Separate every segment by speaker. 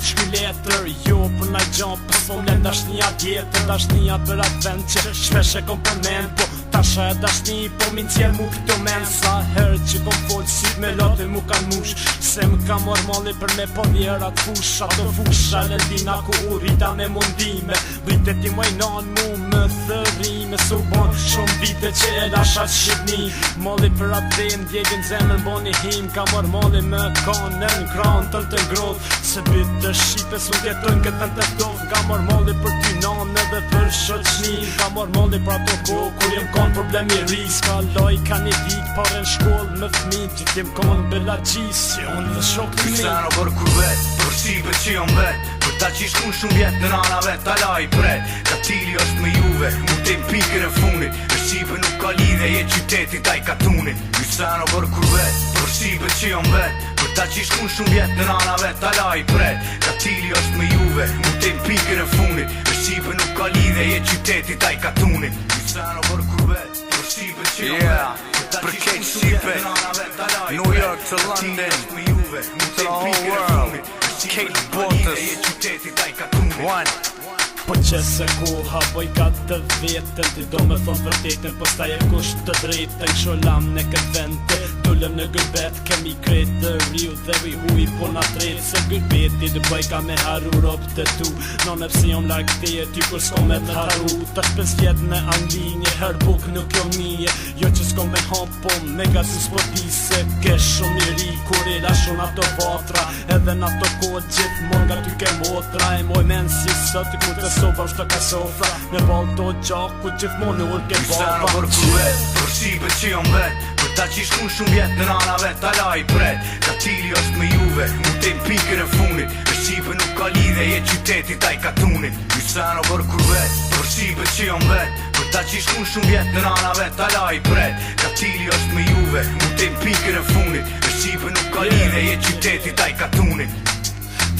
Speaker 1: të shkry letër, jo për naj gjën, për po mlen dashnia tjetër, dashnia për atë vend që shpesh e kom përmend, po tasha e dashni, po min cjell mu këto men, sa herë që kom folë si me lote mu kan mush, se më ka mor molli për me po vjerat fush, ato fusha lëndina ku u rita me mundime, vritet ti moj nan mu më thërime, so bon shumë vite që e lasha shqipni, molli për atë dhem, djegën zemën boni him, ka mor molli me kanën kran tëll të ngrot, se bytë të shqipe su tjetojnë këtë të ftof, ka mor molli për ty nan edhe për shoqni, ka mor molli për ato ko, kur jem kon problemi ris, ka loj ka një vit, pare në shkoll me fmit, që t'jem kon bella gjis, që unë dhe shok të mi.
Speaker 2: Sano për kur vet, për shqipe që jom vet, për ta që shkun shumë vjet në nana vet, ta la i pret, ka tili është me juve, mu t'im pikën e funit, për shqipe nuk ka lidhe, je qyteti taj katunit. Sano për kur vet, për shqipe që jom vet, për ta që shkun shumë vjet në nana vet, ta la i pret, ka tili është me juve, mu t'im pikën e funit, për shqipe nuk ka lidhe, je qyteti taj katunit. Sano për kur vet, për shqipe që jom vet, për kejt shqipe, New York to London, to the whole world, Kate Bottas, one.
Speaker 1: Po që se koha boj ka të vetën, ti do me thonë vërtetën, po sta e kusht të drejtën, sholam në këtë vend, dullëm në gërbet, kemi kretë të riu dhe vi huj, po na tretë, se gërbeti dë bëj ka me haru rob të tu, në nëpsi jom larkë teje, ty kur s'ko me të haru, ta shpes vjet në Angli, një her buk nuk jo mije, jo që s'ko me hom, po me ga si s'po di se kesh shumë i ri, kur i lashon ato vatra, edhe në ato kohë gjithë mon nga ty ke motra, e moj men si sot, ku të sofa shto ka sofra, me bal to gjak, ku gjithmon në urke baba.
Speaker 2: Sano për ku vet, për shqipe që jom vet, për ta që shkun shumë vjet në nana vet, ta la i pret, ka tili është me juve, mu t'im pikën e funit, për shqipe nuk ka lidhe, je qyteti taj katunit. Sano për ku vet, për shqipe që jom vet, për ta që shkun shumë vjet në nana vet, ta la i pret, ka tili është me juve, mu t'im pikën e funit, për shqipe nuk ka lidhe, je qyteti taj katunit.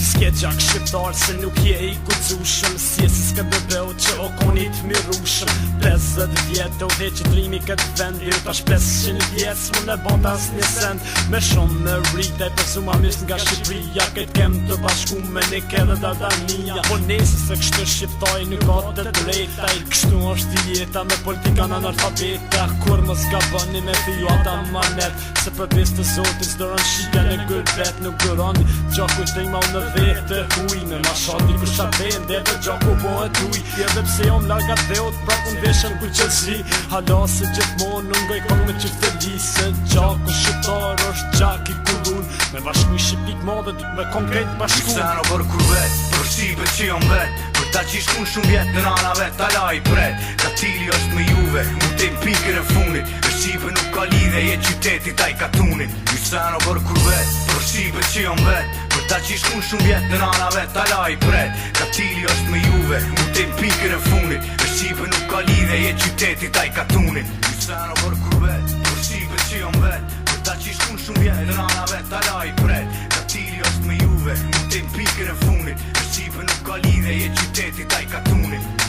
Speaker 1: Ti s'ke gjak shqiptar se nuk je i kucushëm, si e si s'ke bebeu që o konit mirushëm, 50 vjetë o veqit rimi këtë vend, ju tash 500 vjetë s'mu në bot as një send, me shumë me rritaj për zuma mis nga Shqipria, këtë kem të bashku me një kedhe Dardania, po nesi se kështu shqiptaj nuk ka të drejtaj, kështu është jeta me politika në analfabeta, kur mos ka bëni me fiju ata manet, se për pes të zotit s'doron shqipja në gërbet, nuk dëroni gjaku të ima në vete hujme, ma shati ku shaben, dhe të gjaku bëhet huj, edhe pse jom larga dheot, prapun veshën ku qëtësi, hala se gjithmon në ngoj kong me qyfteli, se gjaku shqiptar është gjak i kullun, me bashku i shqipik modhe, dik me konkret bashku.
Speaker 2: Sano për kur vet, për shqipe që jom vet, për ta që shkun shumë vjet në nana vet, ta la i pret, ka tili është me juve, mu t'im pikën e funit, për shqipe nuk ka lidhe, je qyteti taj katunit. Sano për kur vet, për shqipe që jom vet, për ta që shkun shumë vjet në nana vet, ta la i pret, ka tili është me juve, mu t'im pikën e funit, për shqipe nuk ka lidhe, je qyteti taj katunit. Sano për kur vet, për shqipe që jom vet, për ta që shkun shumë vjet në nana vet, ta la i pret, ka tili është me juve, mu t'im pikën e funit, për shqipe nuk ka lidhe, je qyteti taj katunit.